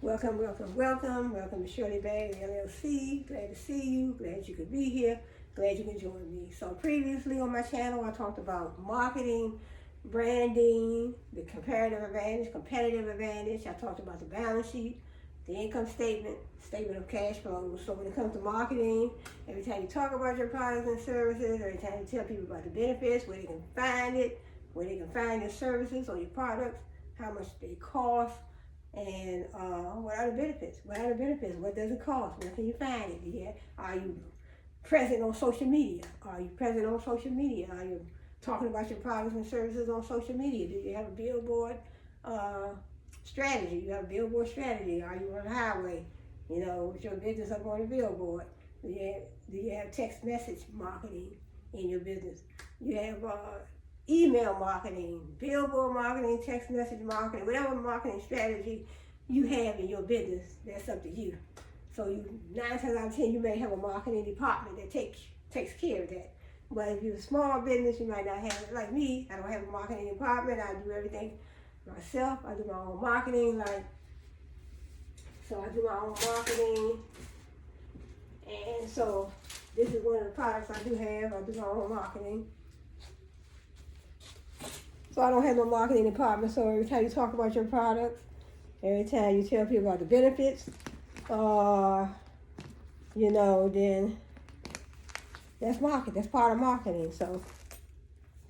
Welcome, welcome, welcome. Welcome to Shirley Bags LLC. Glad to see you. Glad you could be here. Glad you can join me. So previously on my channel, I talked about marketing, branding, the competitive advantage. I talked about the balance sheet, the income statement, statement of cash flow. So when it comes to marketing, every time you talk about your products and services, every time you tell people about the benefits, where they can find it, where they can find your services or your products, how much they cost, and what are the benefits? What are the benefits? What does it cost? Where can you find it? Are you present on social media? Are you present on social media? Are you talking about your products and services on social media? Do you have a billboard strategy? You have a billboard strategy. Are you on the highway? With your business up on the billboard? Do you have text message marketing in your business? You have email marketing, billboard marketing, text message marketing, whatever marketing strategy you have in your business, that's up to you. So 9 times out of 10, you may have a marketing department that takes care of that. But if you're a small business, you might not have it. Like me, I don't have a marketing department. I do everything myself. I do my own marketing. So I do my own marketing. And so this is one of the products I do have. I do my own marketing. So I don't have no marketing department, so every time you talk about your products, every time you tell people about the benefits, then that's market. That's part of marketing. So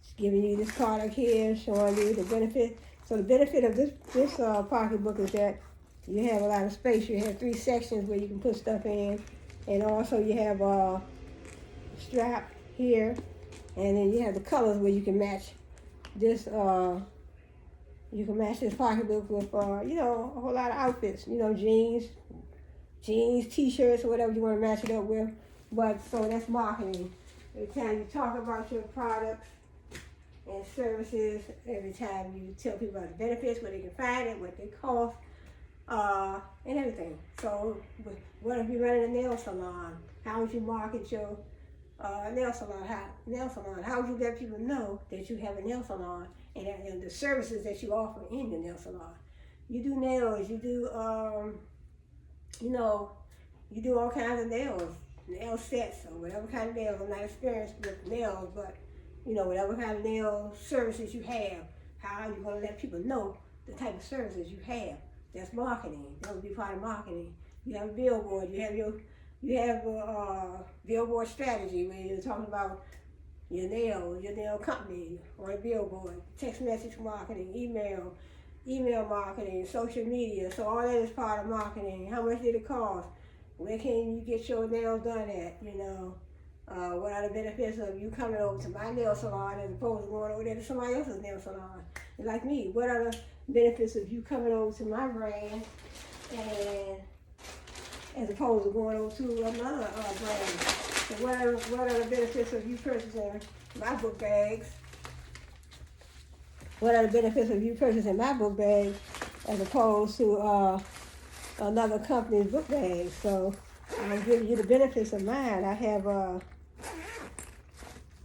just giving you this product here, showing you the benefit. So the benefit of this pocketbook is that you have a lot of space. You have 3 sections where you can put stuff in, and also you have a strap here, and then you have the colors where you can match this pocketbook with a whole lot of outfits, jeans, t-shirts, or whatever you want to match it up with. But so that's marketing. Every time you talk about your products and services, every time you tell people about the benefits, where they can find it, what they cost, and everything. So what if you're running a nail salon? How would you market your nail salon? How would you let people know that you have a nail salon and the services that you offer in your nail salon? You do nails, you do you do all kinds of nail sets or whatever kind of nails. I'm not experienced with nails, but whatever kind of nail services you have, how are you going to let people know the type of services you have? That's marketing. That would be part of marketing. You have a billboard. You have a billboard strategy where you're talking about your nail company on a billboard, text message marketing, email marketing, social media. So all that is part of marketing. How much did it cost? Where can you get your nails done at? What are the benefits of you coming over to my nail salon as opposed to going over there to somebody else's nail salon? And like me, what are the benefits of you coming over to my brand and as opposed to going over to another brand? So what are the benefits of you purchasing my book bags? What are the benefits of you purchasing my book bags as opposed to another company's book bags? So I'm giving you the benefits of mine. I have a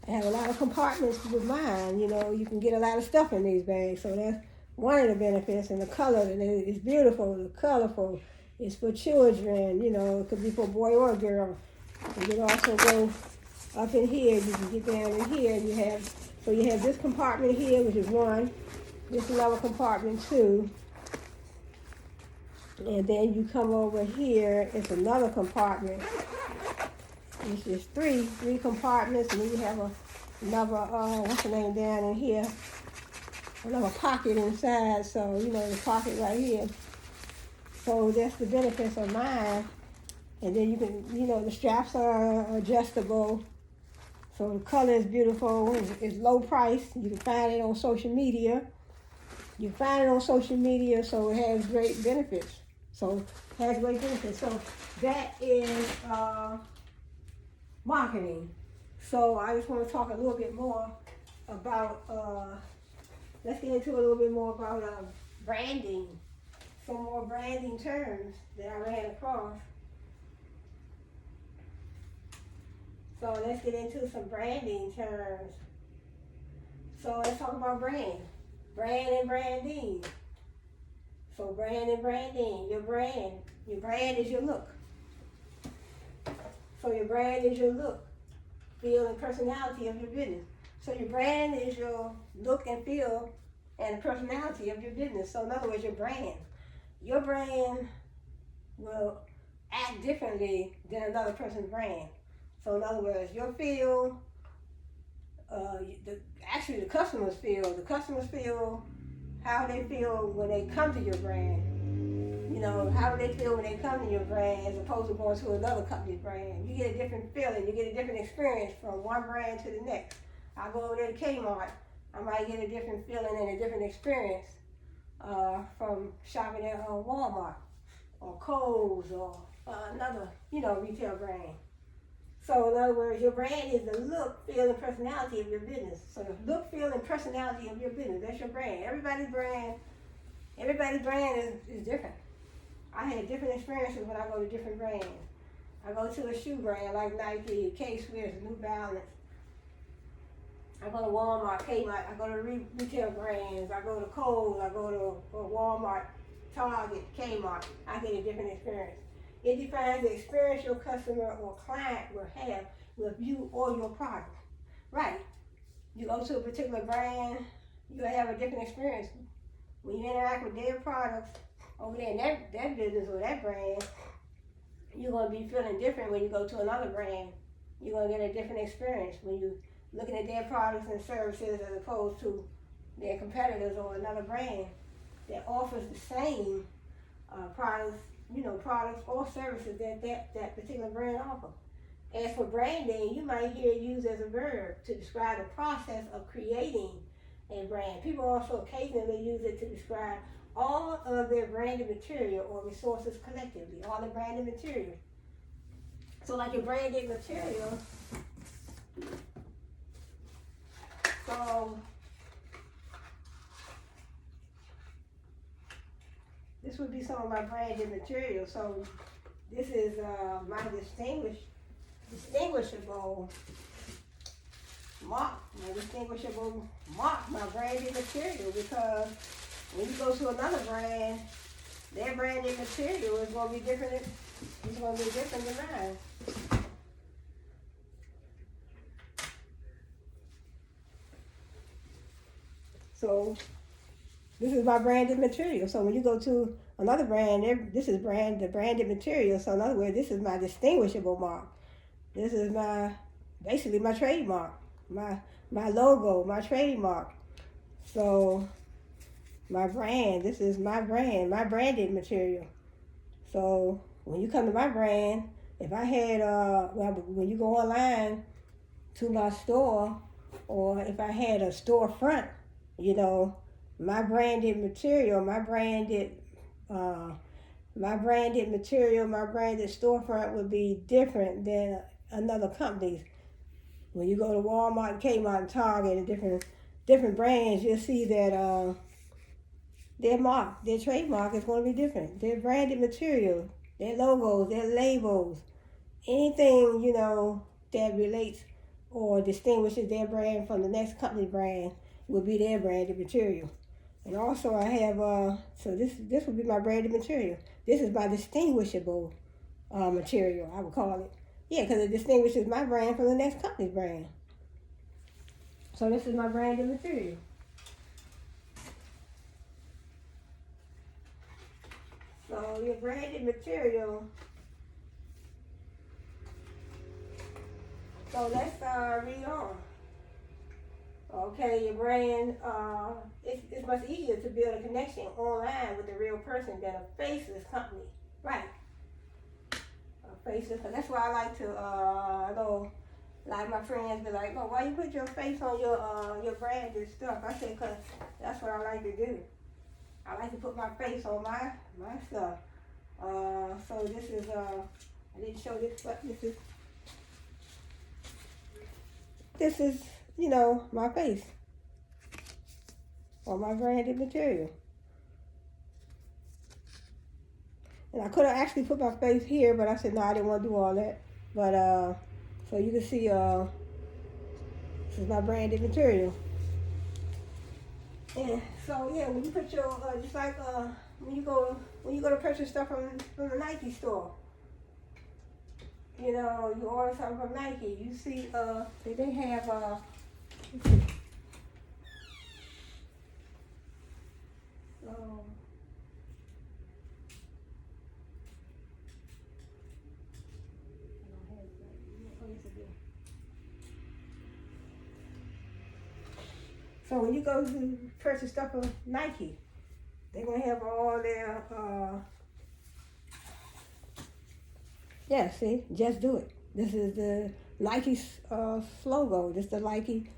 lot of compartments with mine. You can get a lot of stuff in these bags. So that's one of the benefits. And the color, and it's beautiful, it's colorful. It's for children. It could be for a boy or a girl. You can also go up in here. You can get down in here. You have this compartment here, which is one. This another compartment, 2. And then you come over here, it's another compartment. It's just three compartments, and then you have another, down in here, another pocket inside. So, the pocket right here. So that's the benefits of mine. And then you can, the straps are adjustable. So the color is beautiful. It's low price. You can find it on social media. So it has great benefits. So that is marketing. So I just want to talk a little bit more about, let's get into a little bit more about branding. Some more branding terms that I ran across. So let's get into some branding terms. So let's talk about brand and branding. So brand and branding, your brand is your look. So your brand is your look, feel, and personality of your business. So your brand is your look and feel and the personality of your business. So in other words, your brand will act differently than another person's brand. So in other words, your feel, the customers feel how they feel when they come to your brand. You know, how do they feel when they come to your brand as opposed to going to another company's brand? You get a different feeling, you get a different experience from one brand to the next. I go over there to Kmart, I might get a different feeling and a different experience from shopping at Walmart or Kohl's or another, retail brand. So in other words, your brand is the look, feel, and personality of your business. So the look, feel, and personality of your business, that's your brand. Everybody's brand is different. I had different experiences when I go to different brands. I go to a shoe brand like Nike, K-Swiss, New Balance. I go to Walmart, Kmart. I go to retail brands. I go to Kohl's. I go to Walmart, Target, Kmart. I get a different experience. It defines the experience your customer or client will have with you or your product. Right. You go to a particular brand, you'll have a different experience. When you interact with their products over there in that business or that brand, you're going to be feeling different when you go to another brand. You're going to get a different experience when you're looking at their products and services as opposed to their competitors or another brand that offers the same products or services that particular brand offers. As for branding, you might hear it used as a verb to describe the process of creating a brand. People also occasionally use it to describe all of their branded material or resources collectively, all the branded material. So like your branded material, so this would be some of my branded material. So this is my distinguishable mark, my branded material, because when you go to another brand, their branded material is going to be different. It's going to be different than mine. So this is my branded material. So when you go to another brand, this is the branded material. So in other words, this is my distinguishable mark. This is basically my trademark, my logo, my trademark. So my brand, this is my brand, my branded material. So when you come to my brand, if I had, when you go online to my store, or if I had a storefront, my branded material, my branded material, my branded storefront would be different than another company's. When you go to Walmart, Kmart, and Target, and different brands, you'll see that their trademark is going to be different. Their branded material, their logos, their labels, anything, that relates or distinguishes their brand from the next company brand will be their branded material. And also I have, so this would be my branded material. This is my distinguishable material, I would call it. Yeah, because it distinguishes my brand from the next company's brand. So this is my branded material. So your branded material. So let's read on. Okay, your brand, it's much easier to build a connection online with a real person than a faceless company. Right. A faceless, that's why I like to, I know, like my friends be like, oh, why you put your face on your branded stuff? I say, because that's what I like to do. I like to put my face on my stuff. So this is, I didn't show this, but this is, my face on my branded material. And I could have actually put my face here, but I said, no, I didn't want to do all that. But, so you can see, this is my branded material. And so, yeah, when you put your, just like when you go to purchase stuff from the Nike store, you know, you order something from Nike, you see they have let's see, um, I don't have it right here. Oh, yes, I do. So when you go to purchase stuff from Nike, they're gonna have all their yeah, see, just do it. This is the Nike logo. This the Nike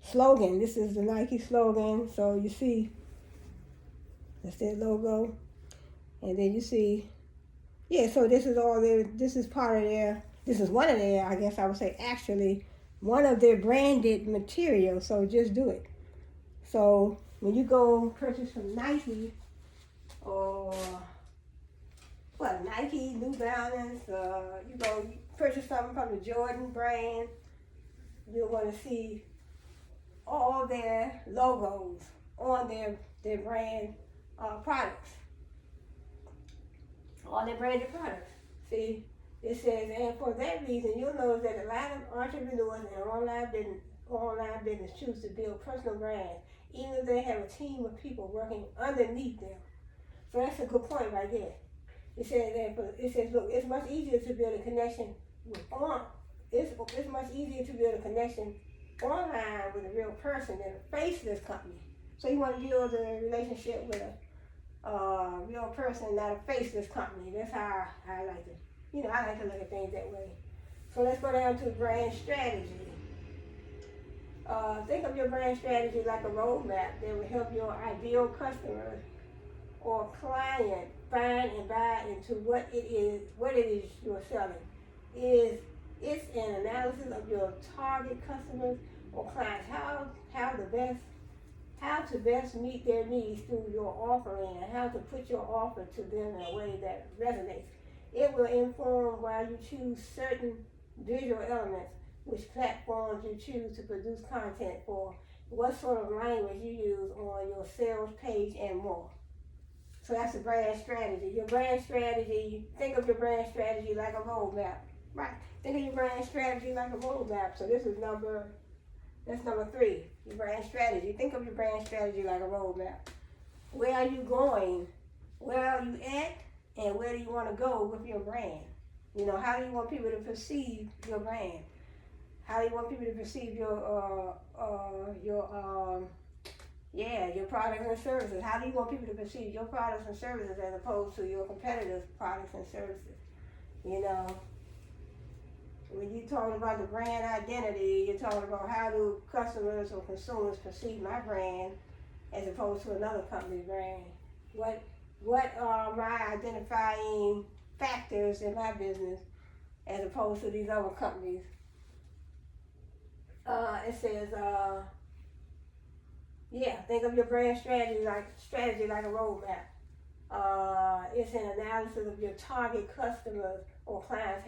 slogan. This is the Nike slogan. So you see, that's their logo, and then you see, yeah. So this is all their. This is part of their. This is one of their. I guess I would say actually one of their branded materials. So just do it. So when you go purchase from Nike or Nike, New Balance, you purchase something from the Jordan brand, you're going to see all their logos on their brand products, all their branded products. See, it says, and for that reason, you'll notice that a lot of entrepreneurs and online business choose to build personal brands, even if they have a team of people working underneath them. So that's a good point right there. It says, look, it's much easier to build a connection it's much easier to build a connection online with a real person than a faceless company. So you want to build a relationship with a real person, not a faceless company. That's how I like to, I like to look at things that way. So let's go down to brand strategy. Think of your brand strategy like a roadmap that will help your ideal customer or client find and buy into what it is you're selling. It's an analysis of your target customers or clients, how to best meet their needs through your offering, and how to put your offer to them in a way that resonates. It will inform why you choose certain visual elements, which platforms you choose to produce content for, what sort of language you use on your sales page, and more. So that's a brand strategy. Your brand strategy, think of your brand strategy like a roadmap. Right. Think of your brand strategy like a roadmap. So that's number 3, your brand strategy. Think of your brand strategy like a roadmap. Where are you going? Where are you at? And where do you want to go with your brand? How do you want people to perceive your brand? How do you want people to perceive your products and services? How do you want people to perceive your products and services as opposed to your competitors' products and services? When you're talking about the brand identity, you're talking about how do customers or consumers perceive my brand as opposed to another company's brand. What are my identifying factors in my business as opposed to these other companies? It says, think of your brand strategy like a roadmap. It's an analysis of your target customers or clients,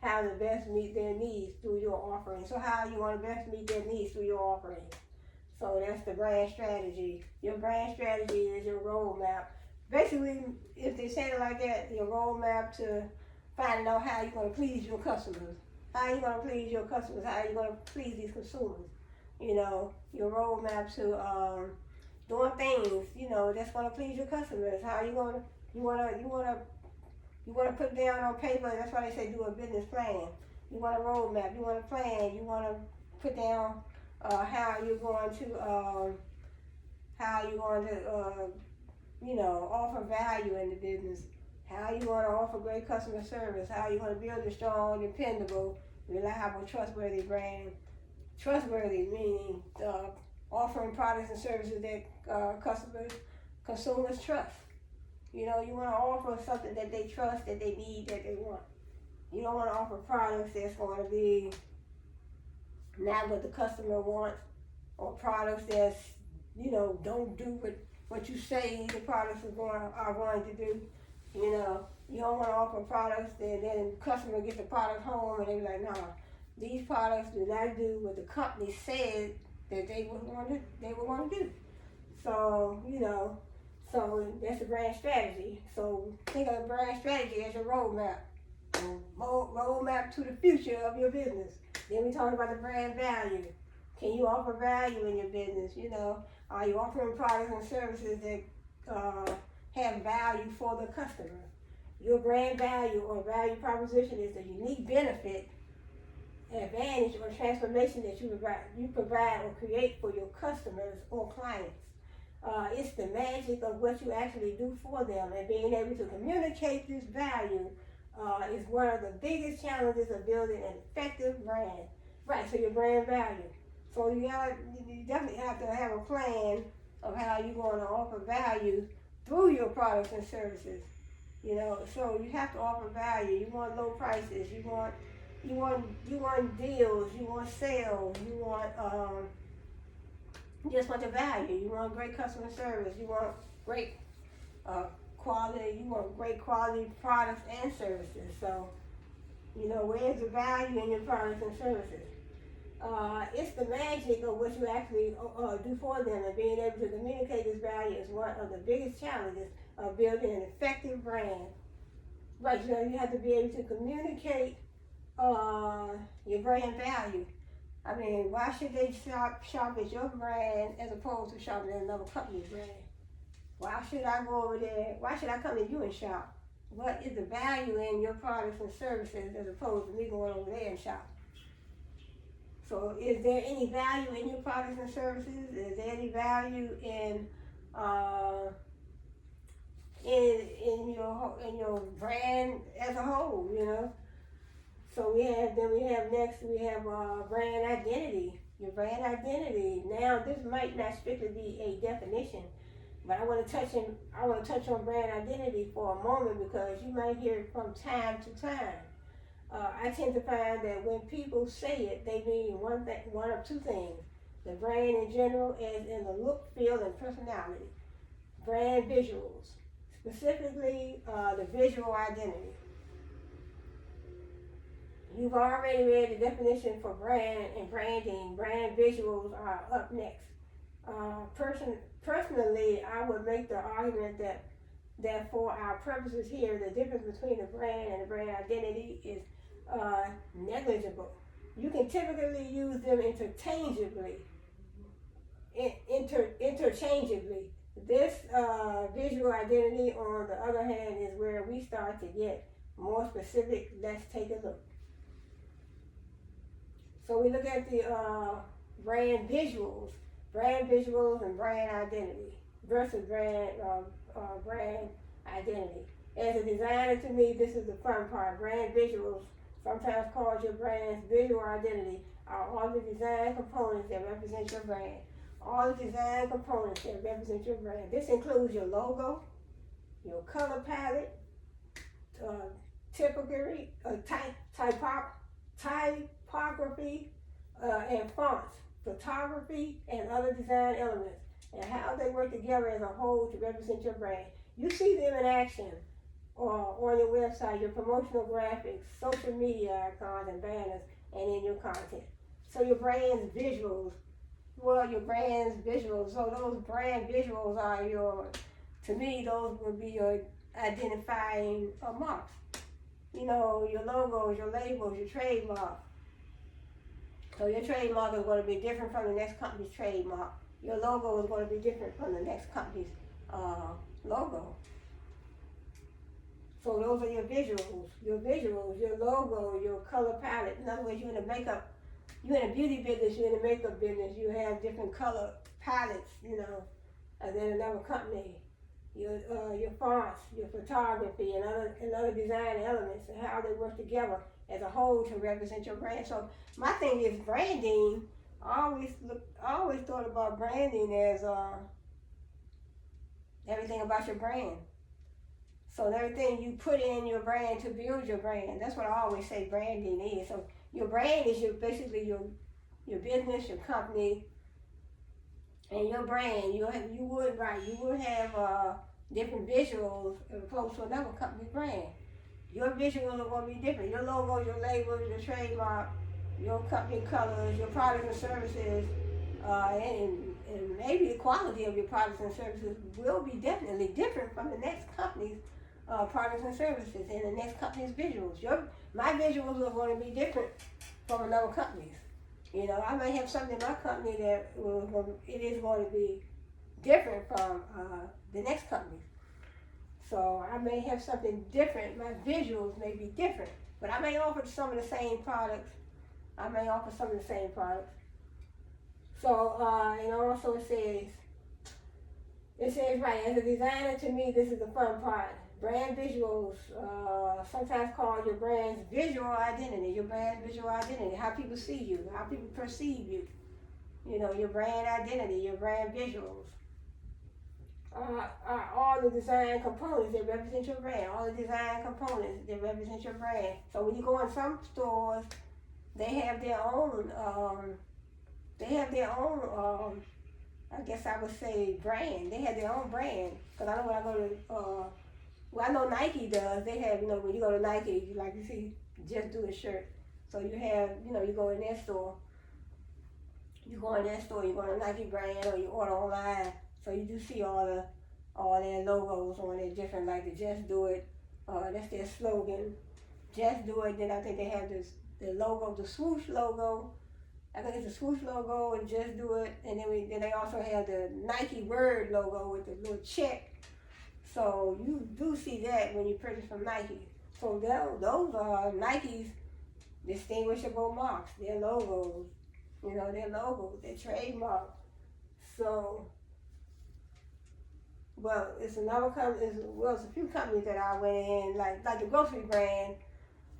how to best meet their needs through your offering. So how you want to best meet their needs through your offering. So that's the brand strategy. Your brand strategy is your roadmap. Basically, if they say it like that, your roadmap to finding out how you're going to please your customers. How are you going to please your customers? How are you going to please these consumers? Your roadmap to doing things, that's going to please your customers. How are you going to, you want to put down on paper, that's why they say do a business plan. You want a roadmap, you want a plan, you want to put down how you're going to offer value in the business, how you want to offer great customer service, how you want to build a strong, dependable, reliable, trustworthy brand. Trustworthy meaning offering products and services that consumers trust. You want to offer something that they trust, that they need, that they want. You don't want to offer products that's going to be not what the customer wants, or products that's, don't do what you say the products are going to do. You don't want to offer products that then the customer gets the product home and they be like, nah, these products do not do what the company said that they would want to do. So, so that's the brand strategy. So think of the brand strategy as your roadmap. Roadmap to the future of your business. Then we talked about the brand value. Can you offer value in your business? Are you offering products and services that have value for the customer? Your brand value or value proposition is a unique benefit, advantage, or transformation that you provide or create for your customers or clients. It's the magic of what you actually do for them, and being able to communicate this value is one of the biggest challenges of building an effective brand. Right, so your brand value. So you definitely have to have a plan of how you're going to offer value through your products and services. So you have to offer value. You want low prices. You want deals. You want sales. You just want the value. You want great customer service. You want great quality. You want great quality products and services. So, where's the value in your products and services? It's the magic of what you actually do for them, and being able to communicate this value is one of the biggest challenges of building an effective brand. Right, you have to be able to communicate your brand value. I mean, why should they shop at your brand as opposed to shopping at another company's brand? Why should I go over there? Why should I come to you and shop? What is the value in your products and services as opposed to me going over there and shop? So is there any value in your products and services? Is there any value in your brand as a whole, So we have brand identity. Your brand identity. Now this might not strictly be a definition, but I want to touch on brand identity for a moment, because you might hear it from time to time. I tend to find that when people say it, they mean one of two things. The brand in general, as in the look, feel, and personality. Brand visuals, specifically the visual identity. You've already read the definition for brand and branding. Brand visuals are up next. Personally, I would make the argument that for our purposes here, the difference between the brand and the brand identity is negligible. You can typically use them interchangeably. This visual identity, on the other hand, is where we start to get more specific. Let's take a look. So we look at the brand visuals and brand identity versus brand identity. As a designer, to me, this is the fun part. Brand visuals, sometimes called your brand's visual identity, are all the design components that represent your brand. All the design components that represent your brand. This includes your logo, your color palette, typography, and fonts, photography, and other design elements, and how they work together as a whole to represent your brand. You see them in action on your website, your promotional graphics, social media icons and banners, and in your content. So your brand's visuals, so those brand visuals are to me, those would be your identifying marks. Your logos, your labels, your trademark. So your trademark is going to be different from the next company's trademark. Your logo is going to be different from the next company's logo. So those are your visuals, your logo, your color palette. In other words, you're in a beauty business, you're in a makeup business, you have different color palettes, and then another company. Your fonts, your photography, and other design elements, and how they work together as a whole to represent your brand. So my thing is branding. I always thought about branding as everything about your brand. So everything you put in your brand to build your brand. That's what I always say branding is. So your brand is basically your business, your company, and your brand. You would have different visuals as opposed to another company's brand. Your visuals are going to be different. Your logo, your labels, your trademark, your company colors, your products and services, and maybe the quality of your products and services will be definitely different from the next company's products and services and the next company's visuals. My visuals are going to be different from another company's. You know, I may have something in my company that it is going to be different from the next company's. So I may have something different. My visuals may be different, but I may offer some of the same products. I may offer some of the same products. So, and also it says, right, as a designer, to me, this is the fun part. Brand visuals, sometimes called your brand's visual identity, how people see you, how people perceive you. You know, your brand identity, your brand visuals. Are all the design components that represent your brand, all the design components that represent your brand. So when you go in some stores, they have their own, I guess I would say brand. They have their own brand. Because I know when I go to, I know Nike does. They have, when you go to Nike, like you see, Just Do It shirt. So you have, you go in their store. You go in their store, you go to Nike brand or you order online. So you do see all their logos on it, different, like the Just Do It. That's their slogan. Just Do It. Then I think they have the logo, the swoosh logo. I think it's a swoosh logo and Just Do It. And then they also have the Nike word logo with the little check. So you do see that when you purchase from Nike. So those are Nike's distinguishable marks, their logos. Their trademark. So, well, it's another company. It's a few companies that I went in, like the grocery brand.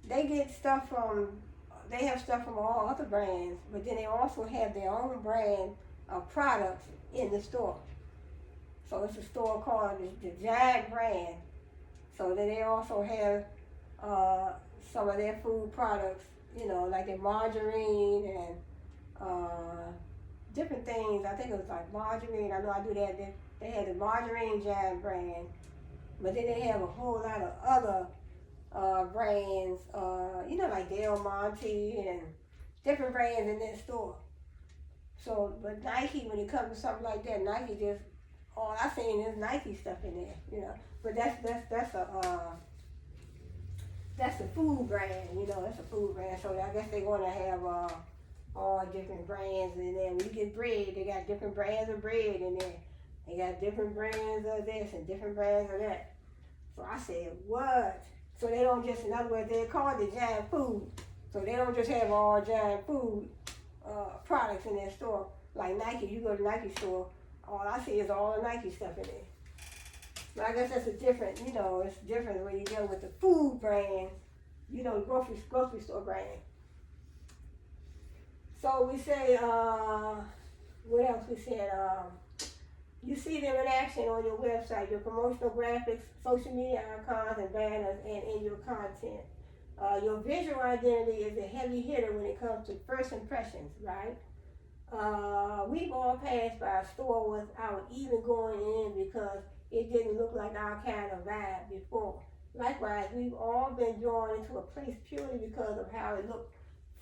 They have stuff from all other brands, but then they also have their own brand of products in the store. So it's a store called the Giant brand. So then they also have some of their food products, like their margarine and different things. I think it was like margarine. I know I do that. They had the Margarine Giant brand, but then they have a whole lot of other brands, like Del Monte and different brands in that store. So, but Nike, when it comes to something like that, Nike just, all I seen is Nike stuff in there, But that's a food brand, that's a food brand. So I guess they're going to have all different brands in there. When you get bread, they got different brands of bread in there. They got different brands of this and different brands of that. So I said, what? So they don't just, in other words, they're called the Giant Food. So they don't just have all Giant Food products in their store. Like Nike, you go to Nike store, all I see is all the Nike stuff in there. But I guess that's a different, it's different when you deal with the food brand, grocery store brand. So we say, what else we said? You see them in action on your website, your promotional graphics, social media icons, and banners, and in your content. Your visual identity is a heavy hitter when it comes to first impressions, right? We've all passed by a store without even going in because it didn't look like our kind of vibe before. Likewise, we've all been drawn into a place purely because of how it looked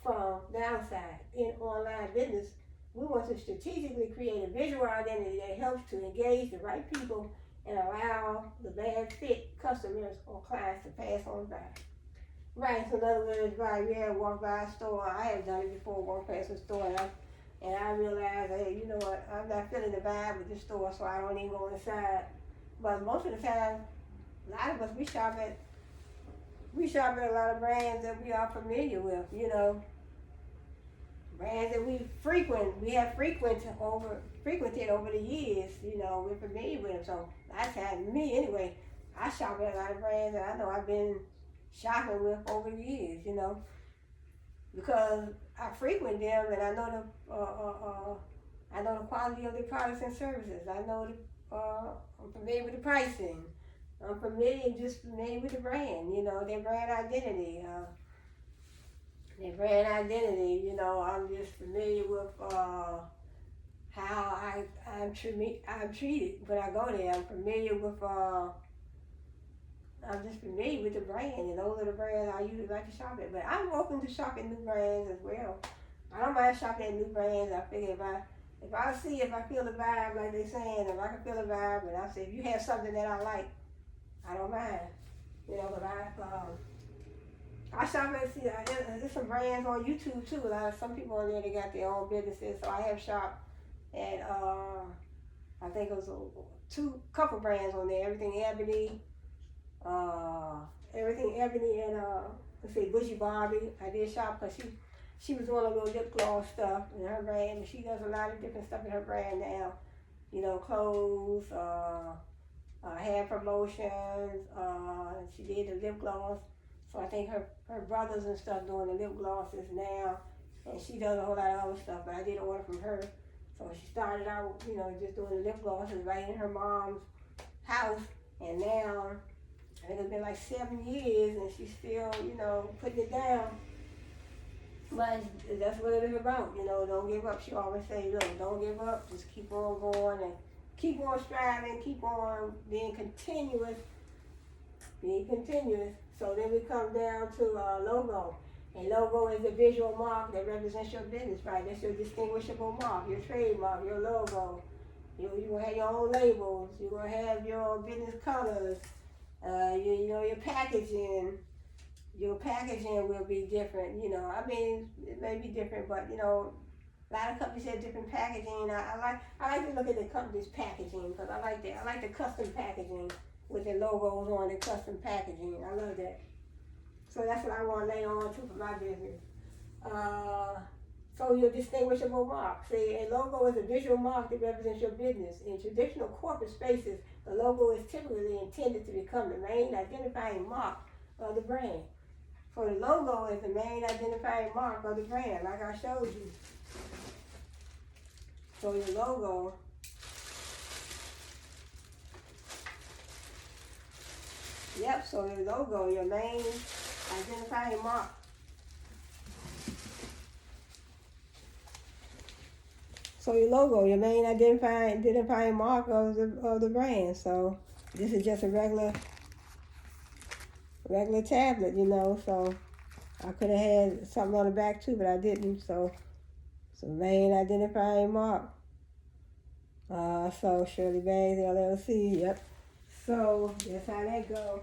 from the outside. In online business, we want to strategically create a visual identity that helps to engage the right people and allow the bad fit customers or clients to pass on by. Right, so in other words, right, walk by a store. I have done it before, walk past a store, and I realized, hey, you know what, I'm not feeling the vibe with this store, so I don't even go inside. But most of the time, a lot of us, we shop at a lot of brands that we are familiar with, brands that we have frequented over the years, we're familiar with them. So that's how, me anyway, I shop at a lot of brands that I know I've been shopping with over the years, because I frequent them and I know the quality of their products and services. I know I'm familiar with the pricing. I'm familiar with the brand, their brand identity. I'm just familiar with how I'm treated when I go there. I'm familiar with I'm just familiar with the brand, and those are the brands I usually like to shop at. But I'm open to shopping new brands as well. I don't mind shopping at new brands. I figure If I see, if I feel the vibe, like they saying, if I can feel the vibe, and I say, if you have something that I like, I don't mind. You know, but I shop at, see, there's some brands on YouTube too. Some people on there, they got their own businesses. So I have shopped at, I think it was couple brands on there. Everything Ebony and, let's see, Bushy Barbie. I did shop because she was doing a little lip gloss stuff in her brand. And she does a lot of different stuff in her brand now. You know, clothes, hair promotions. She did the lip gloss. So I think her brothers and stuff doing the lip glosses now. And she does a whole lot of other stuff, but I did order from her. So she started out, you know, just doing the lip glosses right in her mom's house. And now, I think it's been like 7 years and she's still, you know, putting it down. But that's what it is about, you know, don't give up. She always say, look, don't give up, just keep on going and keep on striving, keep on being continuous. So then we come down to logo. A logo is a visual mark that represents your business, right? That's your distinguishable mark, your trademark, your logo. You're going to have your own labels. You're going to have your business colors. You know, your packaging. Your packaging will be different. You know, I mean, it may be different, but, you know, a lot of companies have different packaging. I like to look at the company's packaging because I like that. I like the custom packaging with the logos on the custom packaging. I love that. So that's what I want to lay on too for my business. So your distinguishable mark. See, a logo is a visual mark that represents your business. In traditional corporate spaces, the logo is typically intended to become the main identifying mark of the brand. So the logo is the main identifying mark of the brand, like I showed you. So your logo so your logo, your main identifying mark. So your logo, your main identifying mark of the brand. So this is just a regular tablet, you know. So I could have had something on the back too, but I didn't. So main identifying mark. So Shirley Bays LLC. Yep. So that's how that go.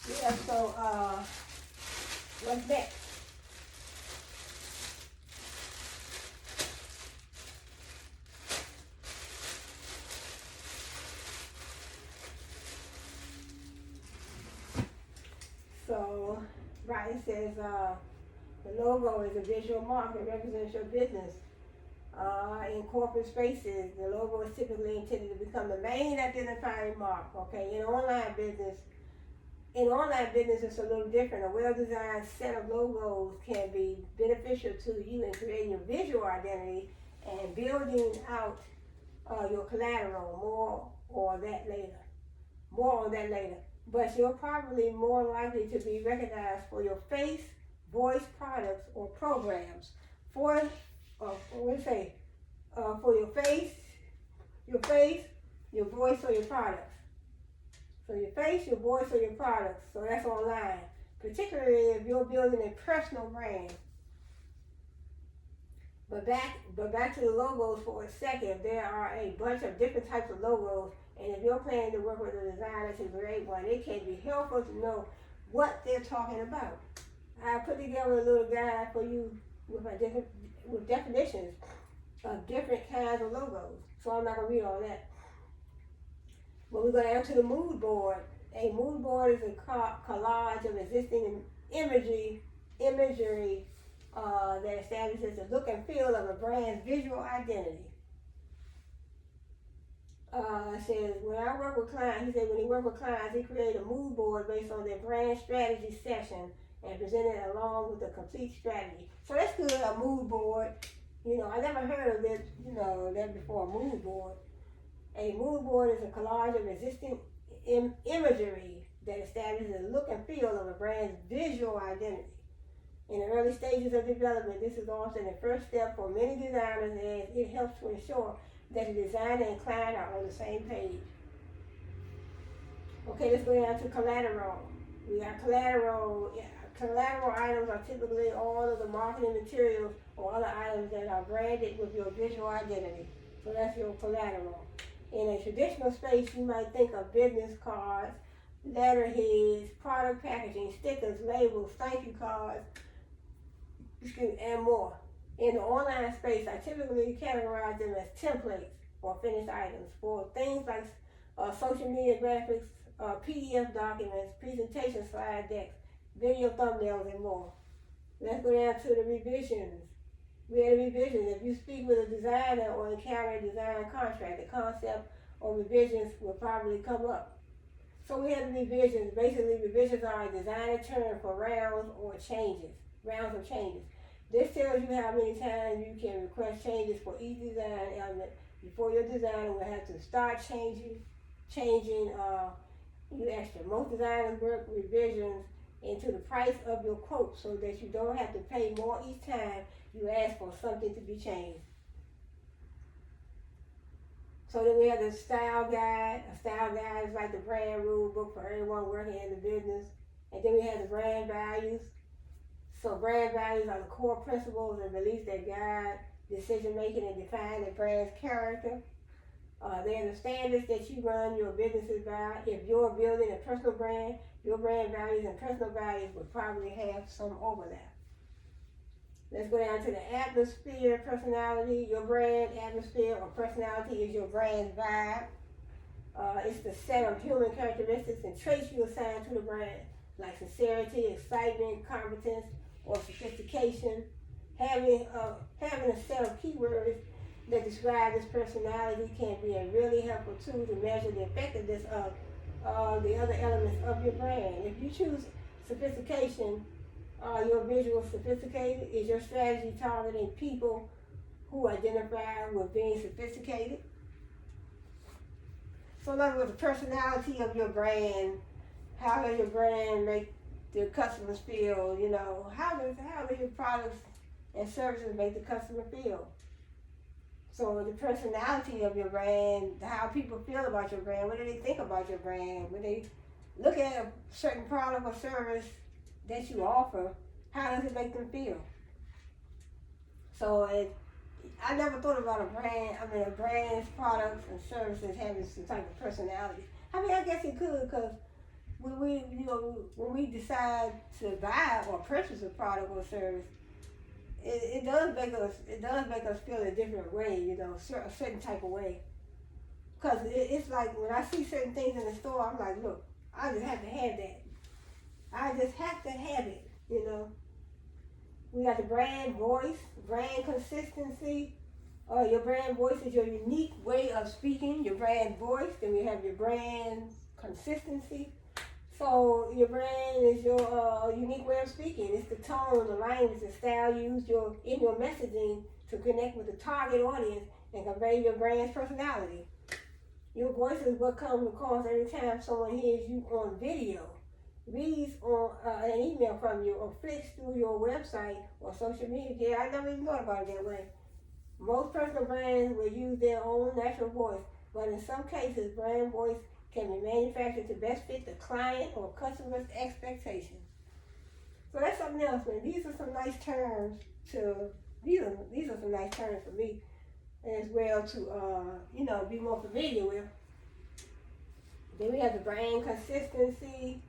Yeah, so what's next? So, right, it says the logo is a visual mark that represents your business. In corporate spaces, the logo is typically intended to become the main identifying mark. Okay, in online business, it's a little different. A well-designed set of logos can be beneficial to you in creating your visual identity and building out your collateral. More on that later. But you're probably more likely to be recognized for your face, voice, products, or programs. For your face, your voice, or your products. So your face, your voice, or your products. So that's online. Particularly if you're building a personal brand. But back to the logos for a second. There are a bunch of different types of logos, and if you're planning to work with a designer to create one, it can be helpful to know what they're talking about. I put together a little guide for you with definitions of different kinds of logos. So I'm not gonna read all that. But we're going to the mood board. A mood board is a collage of existing imagery that establishes the look and feel of a brand's visual identity. It says, when I work with clients, he said when he worked with clients, he created a mood board based on their brand strategy session and presented it along with a complete strategy. So that's good, a mood board. You know, I never heard of it, that before, a mood board. A mood board is a collage of existing imagery that establishes the look and feel of a brand's visual identity. In the early stages of development, this is often the first step for many designers, as it helps to ensure that the designer and client are on the same page. Okay, let's go down to collateral. We got collateral. Yeah, collateral items are typically all of the marketing materials or other items that are branded with your visual identity. So that's your collateral. In a traditional space, you might think of business cards, letterheads, product packaging, stickers, labels, thank you cards, and more. In the online space, I typically categorize them as templates or finished items for things like social media graphics, PDF documents, presentation slide decks, video thumbnails, and more. Let's go down to the revisions. We had a revision. If you speak with a designer or encounter a design contract, the concept or revisions will probably come up. So we had the revisions. Basically, revisions are a designer term for rounds of changes. This tells you how many times you can request changes for each design element before your designer will have to start changing you extra. Most designers work revisions into the price of your quote so that you don't have to pay more each time you ask for something to be changed. So then we have the style guide. A style guide is like the brand rule book for everyone working in the business. And then we have the brand values. So brand values are the core principles and beliefs that guide decision making and define the brand's character. They're the standards that you run your businesses by. If you're building a personal brand, your brand values and personal values would probably have some overlap. Let's go down to the atmosphere personality. Your brand atmosphere or personality is your brand's vibe. It's the set of human characteristics and traits you assign to the brand, like sincerity, excitement, competence, or sophistication. Having a set of keywords that describe this personality can be a really helpful tool to measure the effectiveness of the other elements of your brand. If you choose sophistication, your visual sophisticated, is your strategy targeting people who identify with being sophisticated? So in other words, the personality of your brand, how does your brand make the customers feel? You know, how do your products and services make the customer feel? So the personality of your brand, how people feel about your brand, what do they think about your brand? When they look at a certain product or service that you offer, how does it make them feel? So I never thought about a brand's products and services having some type of personality. I mean, I guess it could, because when we decide to buy or purchase a product or service, it does make us feel a different way, you know, a certain type of way. Because it's like when I see certain things in the store, I'm like, look, I just have to have that. I just have to have it, you know. We got the brand voice, brand consistency. Your brand voice is your unique way of speaking, your brand voice. Then we have your brand consistency. So your brand is your unique way of speaking. It's the tone, the language, the style used in your messaging to connect with the target audience and convey your brand's personality. Your voice is what comes across every time someone hears you on video, reads on an email from you, or flicks through your website or social media. I never even thought about it that way. Most personal brands will use their own natural voice, but in some cases, brand voice can be manufactured to best fit the client or customer's expectations. So that's something else, man. These are some nice terms for me as well to be more familiar with. Then we have the brand consistency.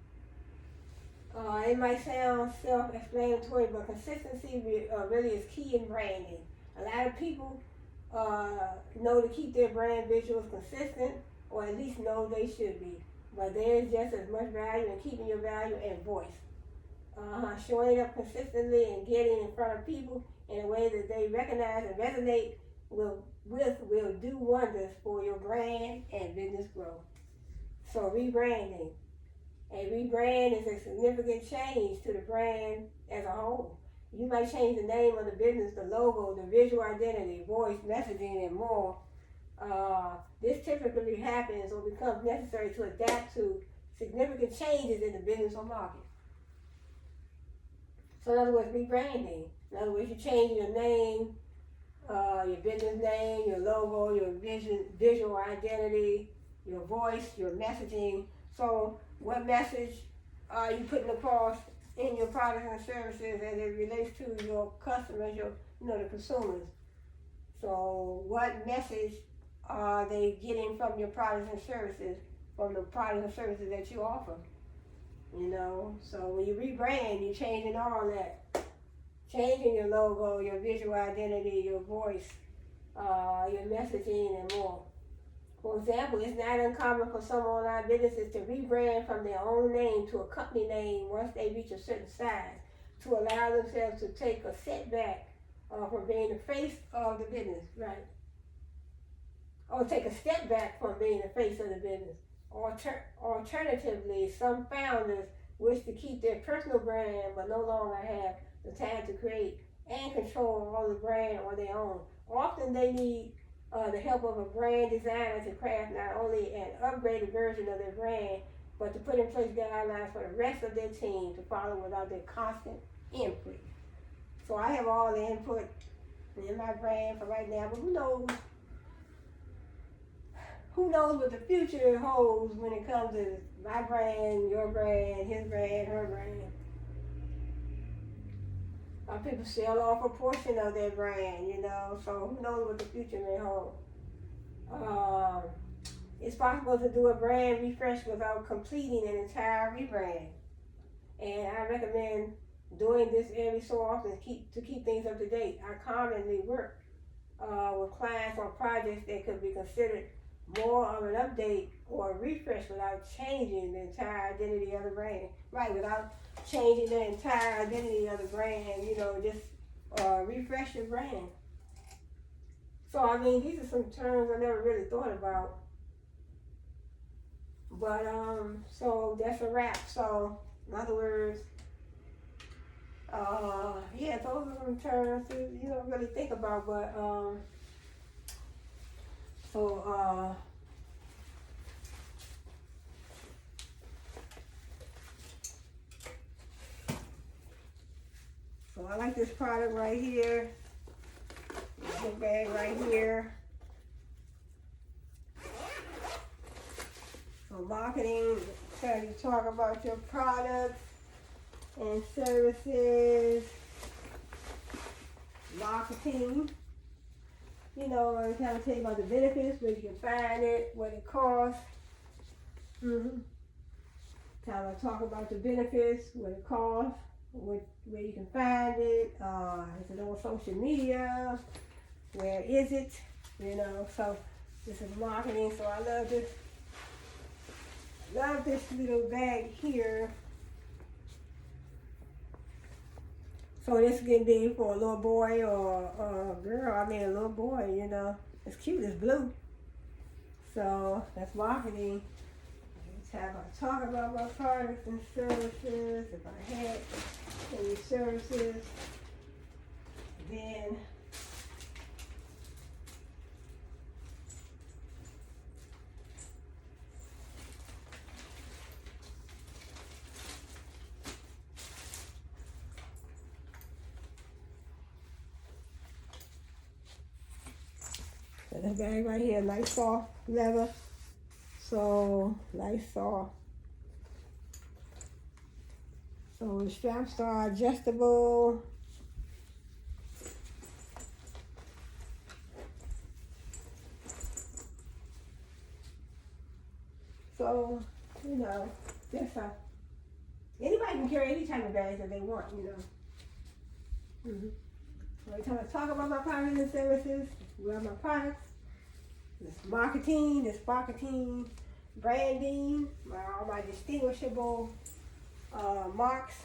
It might sound self-explanatory, but consistency really is key in branding. A lot of people know to keep their brand visuals consistent, or at least know they should be. But there is just as much value in keeping your value and voice. Showing up consistently and getting in front of people in a way that they recognize and resonate will do wonders for your brand and business growth. So rebranding. A rebrand is a significant change to the brand as a whole. You might change the name of the business, the logo, the visual identity, voice, messaging, and more. This typically happens or becomes necessary to adapt to significant changes in the business or market. So in other words, rebranding. In other words, you change your name, your business name, your logo, your visual identity, your voice, your messaging. So what message are you putting across in your products and services as it relates to your customers, the consumers? So what message are they getting from your products and services, from the products and services that you offer? So when you rebrand, you're changing all that. Changing your logo, your visual identity, your voice, your messaging, and more. For example, it's not uncommon for some online businesses to rebrand from their own name to a company name once they reach a certain size, to allow themselves to take a setback from being the face of the business, right? Or take a step back from being the face of the business. Alternatively, some founders wish to keep their personal brand but no longer have the time to create and control all the brand on their own. Often they need the help of a brand designer to craft not only an upgraded version of their brand, but to put in place guidelines for the rest of their team to follow without their constant input. So I have all the input in my brand for right now, but who knows? Who knows what the future holds when it comes to my brand, your brand, his brand, her brand. People sell off a portion of their brand, so who knows what the future may hold. It's possible to do a brand refresh without completing an entire rebrand. And I recommend doing this every so often to keep things up to date. I commonly work with clients on projects that could be considered more of an update or a refresh without changing the entire identity of the brand. Right, without changing the entire identity of the brand, just refresh your brand. So, these are some terms I never really thought about. But, so that's a wrap. So, in other words, those are some terms you don't really think about, but, so I like this product right here. This bag right here. So marketing, trying to talk about your products and services. Marketing. I kind of tell you about the benefits, where you can find it, what it costs. Kind of talk about the benefits, what it costs, where you can find it. Is it on social media? Where is it? So this is marketing. So I love this little bag here. So this can be for a little boy or a girl. A little boy, It's cute, it's blue. So that's marketing. That's how I talk about my products and services. If I had any services, then this bag right here, nice soft leather. So nice soft. So the straps are adjustable. So, that's how anybody can carry any type of bags that they want, So every time I talk about my products and services, well, my products, this marketing, branding, all my distinguishable marks.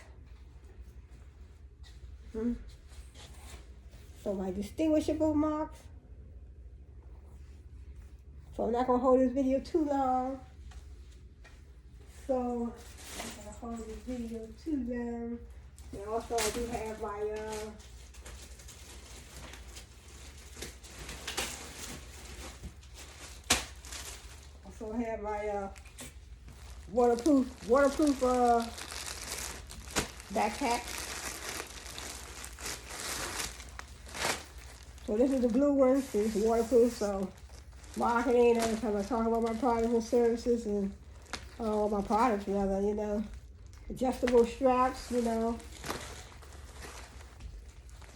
So my distinguishable marks. So I'm not gonna hold this video too long. So I'm not gonna hold this video too long. And also I do have my waterproof backpack. So this is the blue one. It's waterproof. So marketing, every time I talk about my products and services and all my products rather, adjustable straps, you know.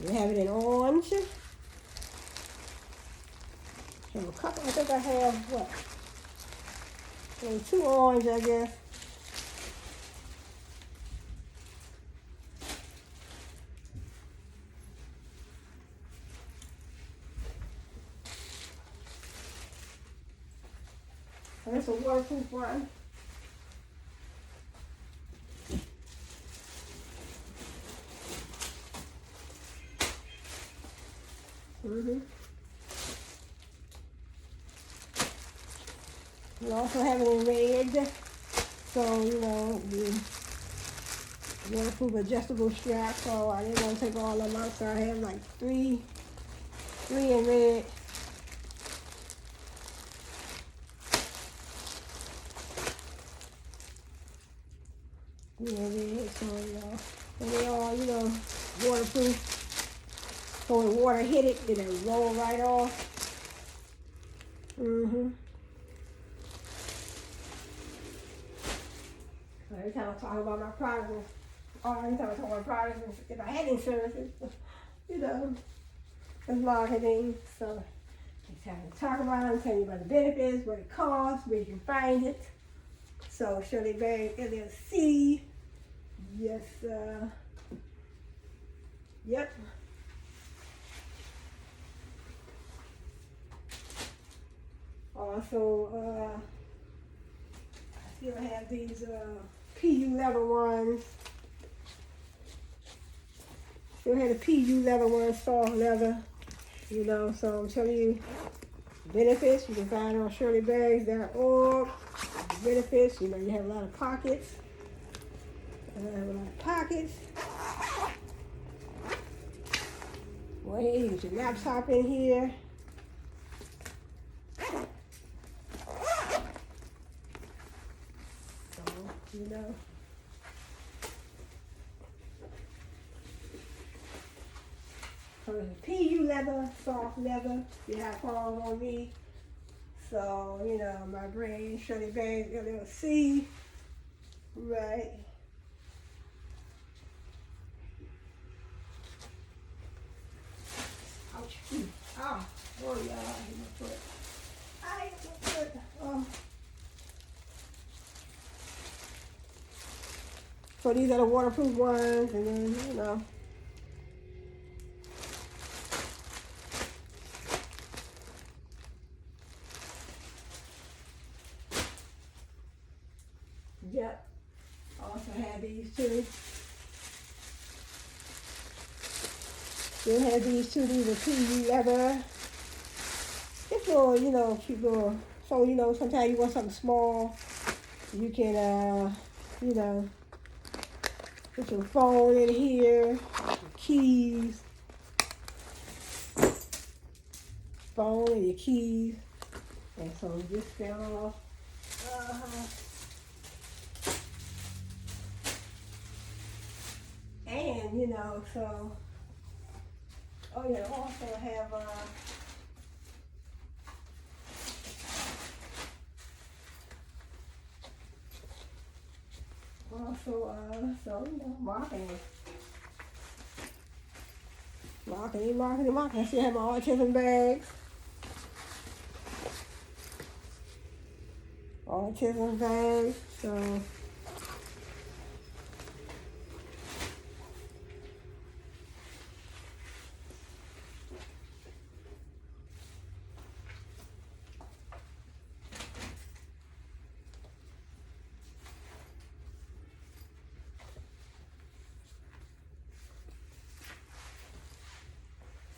We have it in orange. Have a couple, I think I have, what? Maybe 2 orange, I guess. And it's a waterproof one. We also have it in red. So, you know, the waterproof adjustable strap. So I didn't want to take all of them out. So I have like three in red. Yeah, red. So, you know, and they all, you know, waterproof. So when water hit it, it'll roll right off. Every time I talk about my products, or every time I talk about products, if I had insurance, you know, it's marketing. So it's time to talk about it, tell you about the benefits, what it costs, where you can find it. So Shirley Berry LLC. Yes, yep. Also, I still have these PU leather ones. Still have the PU leather ones, soft leather. You know, so I'm telling you, benefits you can find on ShirleyBerries.org. Benefits, you know, you have a lot of pockets. Well, here you get your laptop in here. So, you know. So it's PU leather, soft leather. You have falls on me. So, you know, my brand, Shirley Berries LLC. Right. Ouch. Oh, oh, yeah, I hit my foot. I hit my foot. Oh. So these are the waterproof ones, and then, you know. Yep. Also have these too. Still have these too. These are PU leather. It's little, you know, cute little. So, you know, sometimes you want something small. You can, you know, put your phone in here, your keys, phone and your keys. And so this fell off. And, you know, so, oh yeah, also have, so, you know, marketing. I still have my autism bags. Autism bags, so.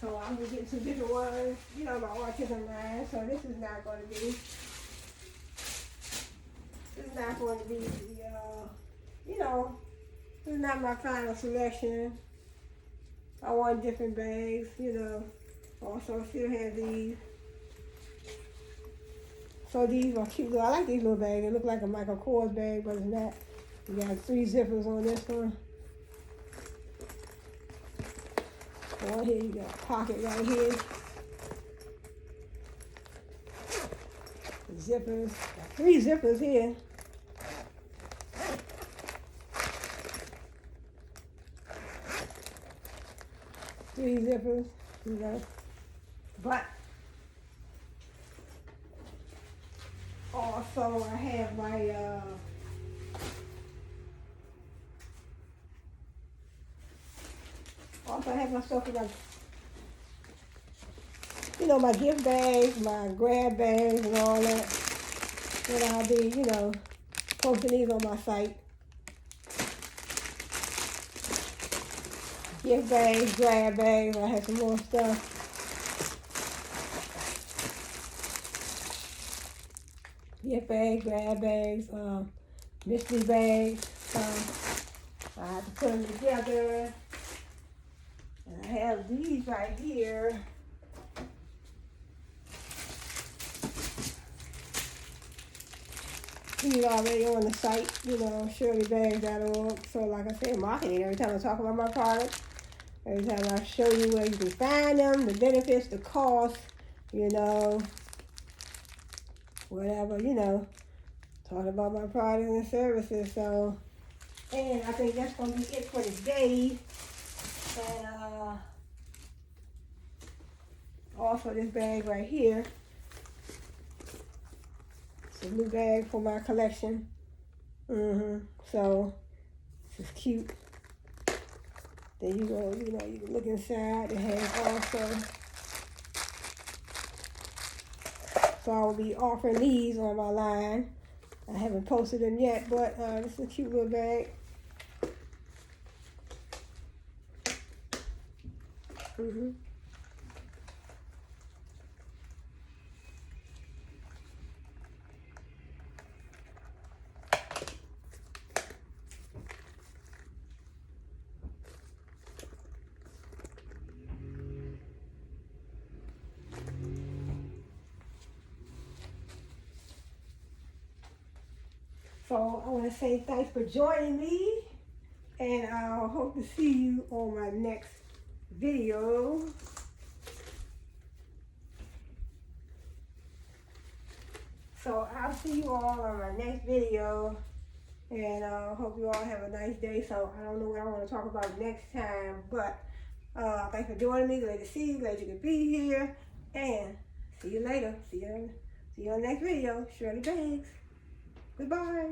So I'm gonna get some different ones, you know, my autism line. So this is not going to be the, you know, this is not my final selection. I want different bags, you know. Also still have these. So these are cute. I like these little bags. They look like a Michael Kors bag, but it's not. You got 3 zippers on this one. One here, you got a pocket right here. Zippers, got 3 zippers here. 3 zippers, you know. But also I have my also I have my stuff like, you know, my gift bags, my grab bags and all that. And I'll be, you know, posting these on my site. Gift bags, grab bags, I have some more stuff. Gift bags, grab bags, mystery bags. I have to put them together. And I have these right here. These already on the site, you know, shirleybags.org. So like I said, marketing. Every time I talk about my products, every time I show you where you can find them, the benefits, the cost, you know, whatever, you know, talking about my products and services. So, and I think that's going to be it for today. And also this bag right here. It's a new bag for my collection. So, this is cute. Then you go, you know, you can look inside. It has also, so I will be offering these on my line. I haven't posted them yet, but this is a cute little bag. So I want to say thanks for joining me, and I hope to see you on my next video. So I'll see you all on my next video, and I hope you all have a nice day. So I don't know what I want to talk about next time, but thanks for joining me. Glad to see you. Glad you could be here, and see you later. See you on the next video. Shirley Bags. Goodbye.